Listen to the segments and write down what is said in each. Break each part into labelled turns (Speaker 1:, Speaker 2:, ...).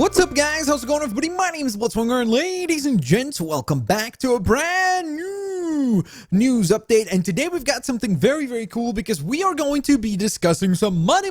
Speaker 1: What's up, guys? How's it going, everybody? My name is Blitzwinger, and ladies and gents, welcome back to a brand new news update. And today we've got something very, very cool because we are going to be discussing some money,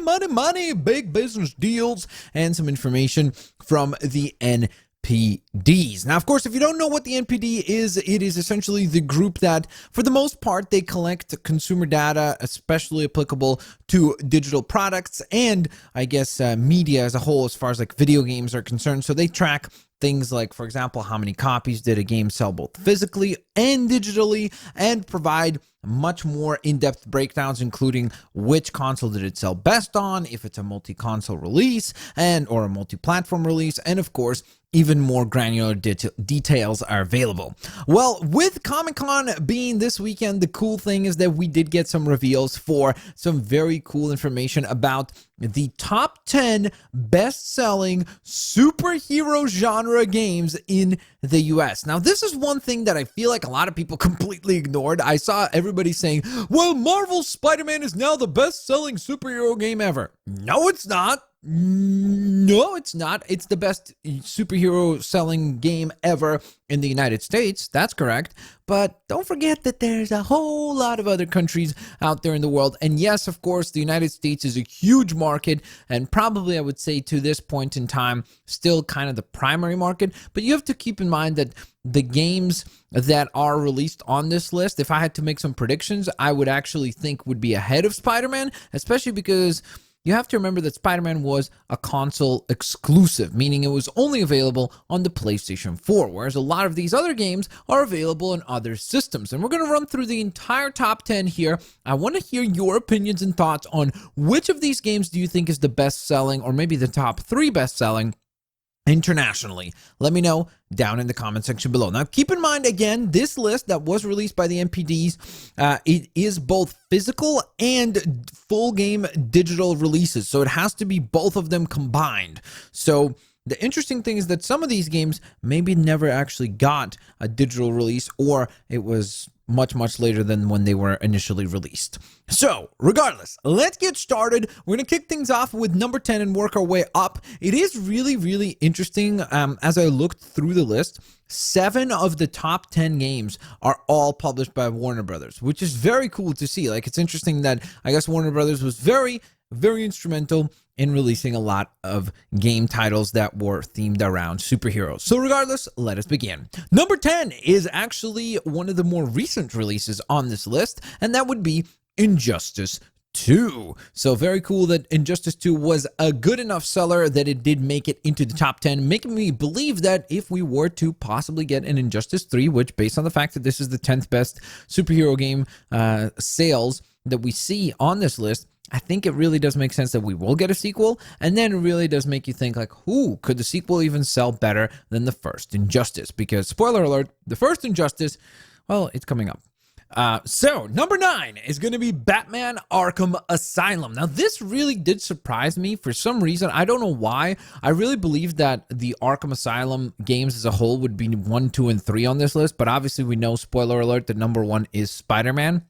Speaker 1: big business deals, and some information from the NPDs. Now, of course, if you don't know what the NPD is, it is essentially the group that, for the most part, they collect consumer data, especially applicable to digital products and, I guess, media as a whole, as far as like video games are concerned. So they track things like, for example, how many copies did a game sell both physically and digitally, and provide much more in-depth breakdowns, including which console did it sell best on, if it's a multi-console release or a multi-platform release, and of course, even more granular details are available. Well, with Comic-Con being this weekend, the cool thing is that we did get some reveals for some very cool information about the top 10 best-selling superhero genre games in the US. Now, this is one thing that I feel like a lot of people completely ignored. I saw everybody saying, well, Marvel's Spider-Man is now the best-selling superhero game ever. No, it's not. No, it's not. It's the best superhero selling game ever in the United States. That's correct. But don't forget that there's a whole lot of other countries out there in the world. And yes, of course, the United States is a huge market, and probably I would say to this point in time, still kind of the primary market. But you have to keep in mind that the games that are released on this list, if I had to make some predictions, I would actually think would be ahead of Spider-Man, especially because you have to remember that Spider-Man was a console exclusive, meaning it was only available on the PlayStation 4, whereas a lot of these other games are available on other systems. And we're going to run through the entire top 10 here. I want to hear your opinions and thoughts on which of these games do you think is the best-selling, or maybe the top 3 best-selling internationally. Let me know down in the comment section below. Now, keep in mind, again, this list that was released by the NPDs, it is both physical and full game digital releases. So it has to be both of them combined. So the interesting thing is that some of these games maybe never actually got a digital release, or it was much later than when they were initially released. So, regardless, let's get started. We're going to kick things off with number 10 and work our way up. It is really interesting. As I looked through the list, 7 of the top 10 games are all published by Warner Brothers, which is very cool to see. Like, it's interesting that I guess Warner Brothers was very instrumental in releasing a lot of game titles that were themed around superheroes. So regardless, let us begin. Number 10 is actually one of the more recent releases on this list, and that would be Injustice 2. So very cool that Injustice 2 was a good enough seller that it did make it into the top 10, making me believe that if we were to possibly get an Injustice 3, which based on the fact that this is the 10th best superhero game sales that we see on this list, I think it really does make sense that we will get a sequel, and then it really does make you think, like, who could the sequel even sell better than the first Injustice? Because, spoiler alert, the first Injustice, well, it's coming up. So, number 9 is going to be Batman Arkham Asylum. Now, this really did surprise me for some reason. I don't know why. I really believed that the Arkham Asylum games as a whole would be 1, 2, and 3 on this list, but obviously we know, spoiler alert, that number 1 is Spider-Man,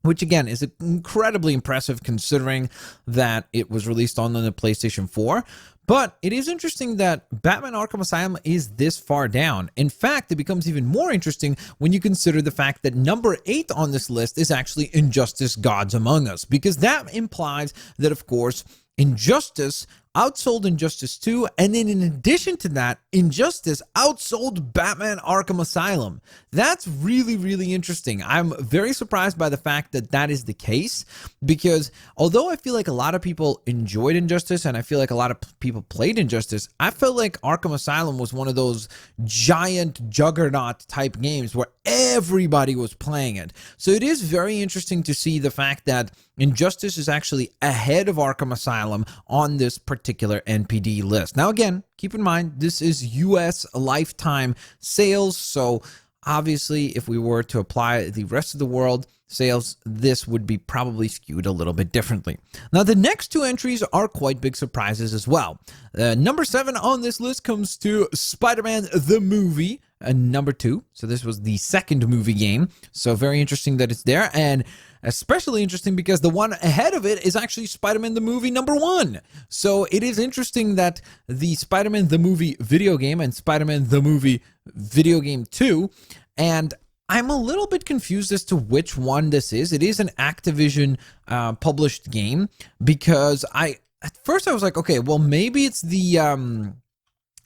Speaker 1: which again is incredibly impressive considering that it was released on the PlayStation 4. But it is interesting that Batman Arkham Asylum is this far down. In fact, it becomes even more interesting when you consider the fact that number 8 on this list is actually Injustice Gods Among Us, because that implies that, of course, Injustice outsold Injustice 2, and then in addition to that, Injustice outsold Batman Arkham Asylum. That's really interesting. I'm very surprised by the fact that that is the case, because although I feel like a lot of people enjoyed Injustice, and I feel like a lot of people played Injustice, I felt like Arkham Asylum was one of those giant juggernaut type games where everybody was playing it. So it is very interesting to see the fact that Injustice is actually ahead of Arkham Asylum on this particular NPD list. Now, again, keep in mind, this is US lifetime sales, so obviously, if we were to apply the rest of the world sales, this would be probably skewed a little bit differently. Now, the next 2 entries are quite big surprises as well. Number 7 on this list comes to Spider-Man the Movie, number 2. So this was the second movie game. So very interesting that it's there. And especially interesting because the one ahead of it is actually Spider-Man the movie #1. So it is interesting that the Spider-Man the movie video game and Spider-Man the movie video game 2, and I'm a little bit confused as to which one this is. It is an Activision published game, because at first I was like, okay, well, maybe it's the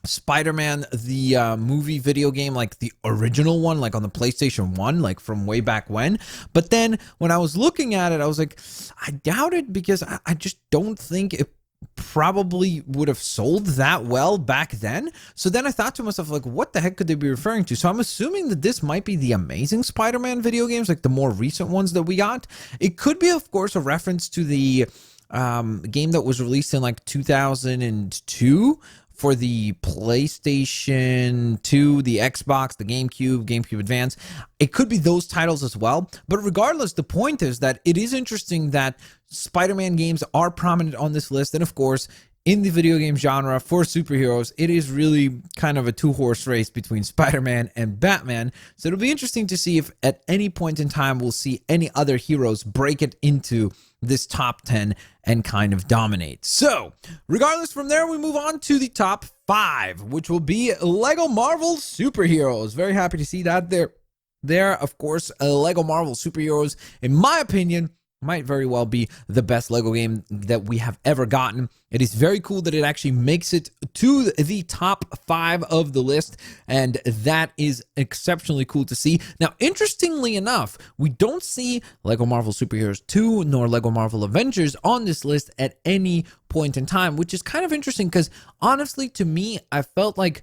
Speaker 1: Spider-Man the movie video game, like the original one, like on the PlayStation 1, like from way back when. But then when I was looking at it, I was like, I doubt it, because I just don't think it probably would have sold that well back then. So then I thought to myself, like, what the heck could they be referring to? So I'm assuming that this might be the Amazing Spider-Man video games, like the more recent ones that we got. It could be, of course, a reference to the game that was released in like 2002 for the PlayStation 2, the Xbox, the GameCube Advance. It could be those titles as well. But regardless, the point is that it is interesting that Spider-Man games are prominent on this list. And of course, in the video game genre for superheroes, it is really kind of a two-horse race between Spider-Man and Batman. So it'll be interesting to see if at any point in time we'll see any other heroes break it into this top 10 and kind of dominate. So regardless, from there we move on to the top 5, which will be Lego Marvel Superheroes. Very happy to see that there. Of course, Lego Marvel Superheroes, in my opinion, might very well be the best Lego game that we have ever gotten. It is very cool that it actually makes it to the top 5 of the list, and that is exceptionally cool to see. Now, interestingly enough, we don't see Lego Marvel Superheroes 2 nor Lego Marvel Avengers on this list at any point in time, which is kind of interesting because honestly, to me, I felt like,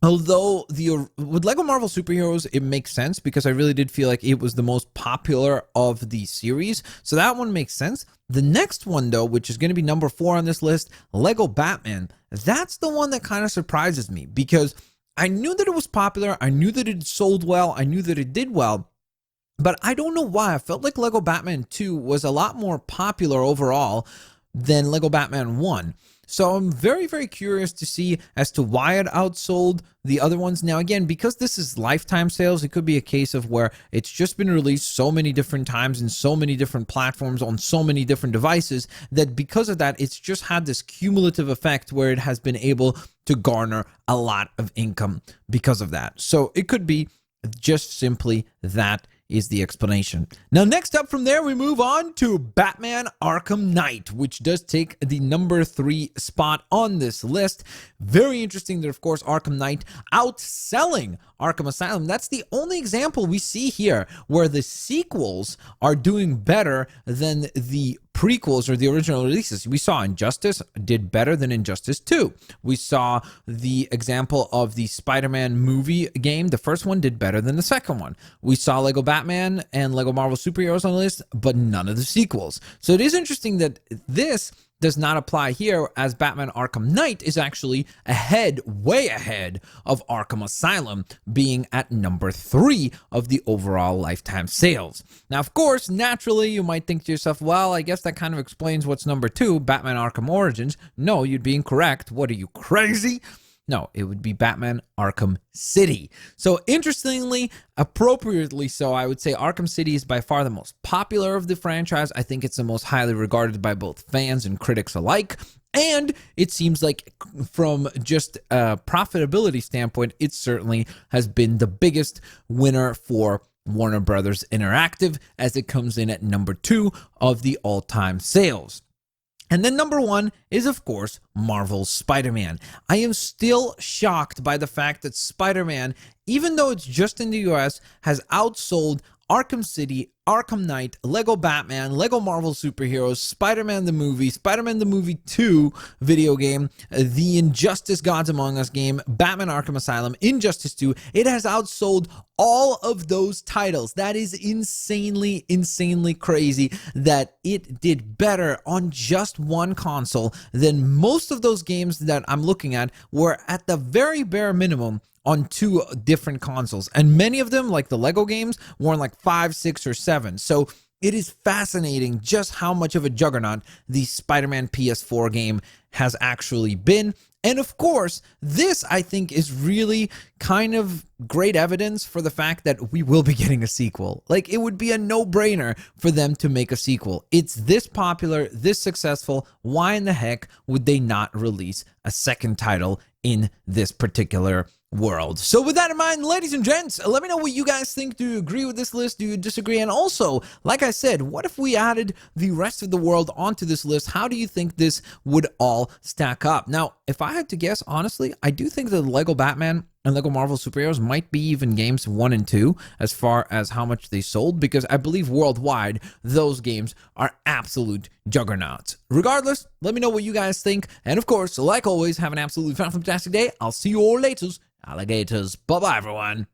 Speaker 1: although with Lego Marvel Superheroes, it makes sense because I really did feel like it was the most popular of the series. So that one makes sense. The next one, though, which is going to be number 4 on this list, Lego Batman, that's the one that kind of surprises me because I knew that it was popular. I knew that it sold well. I knew that it did well. But I don't know why. I felt like Lego Batman 2 was a lot more popular overall than Lego Batman 1. So I'm very, very curious to see as to why it outsold the other ones. Now, again, because this is lifetime sales, it could be a case of where it's just been released so many different times in so many different platforms on so many different devices that because of that, it's just had this cumulative effect where it has been able to garner a lot of income because of that. So it could be just simply that is the explanation. Now, next up from there, we move on to Batman Arkham Knight, which does take the number 3 spot on this list. Very interesting that, of course, Arkham Knight outselling Arkham Asylum. That's the only example we see here where the sequels are doing better than the prequels or the original releases. We saw Injustice did better than Injustice 2. We saw the example of the Spider-Man movie game. The first one did better than the second one. We saw Lego Batman and Lego Marvel Superheroes on the list, but none of the sequels. So it is interesting that this does not apply here, as Batman Arkham Knight is actually ahead, way ahead of Arkham Asylum, being at number 3 of the overall lifetime sales. Now, of course, naturally, you might think to yourself, well, I guess that kind of explains what's number 2, Batman Arkham Origins. No, you'd be incorrect. What, are you crazy? No, it would be Batman Arkham City. So interestingly, appropriately so, I would say Arkham City is by far the most popular of the franchise. I think it's the most highly regarded by both fans and critics alike. And it seems like from just a profitability standpoint, it certainly has been the biggest winner for Warner Brothers Interactive, as it comes in at number 2 of the all-time sales. And then number 1 is, of course, Marvel's Spider-Man. I am still shocked by the fact that Spider-Man, even though it's just in the US, has outsold Arkham City, Arkham Knight, Lego Batman, Lego Marvel Superheroes, Spider-Man the movie 2 video game, the Injustice Gods Among Us game, Batman Arkham Asylum, Injustice 2. It has outsold all of those titles. That is insanely, insanely crazy that it did better on just one console than most of those games that I'm looking at were at the very bare minimum on 2 different consoles, and many of them, like the Lego games, were on like 5, 6, or 7. So it is fascinating just how much of a juggernaut the Spider-Man PS4 game has actually been. And of course, this I think is really kind of great evidence for the fact that we will be getting a sequel. Like, it would be a no-brainer for them to make a sequel. It's this popular, this successful. Why in the heck would they not release a second title in this particular world? So with that in mind, ladies and gents, let me know what you guys think. Do you agree with this list? Do you disagree? And also, like I said, what if we added the rest of the world onto this list? How do you think this would all stack up? Now, if I had to guess, honestly, I do think that Lego Batman and Lego Marvel Superheroes might be even games 1 and 2 as far as how much they sold, because I believe worldwide those games are absolute juggernauts. Regardless, let me know what you guys think. And of course, like always, have an absolutely fantastic day. I'll see you all later, alligators. Bye-bye, everyone.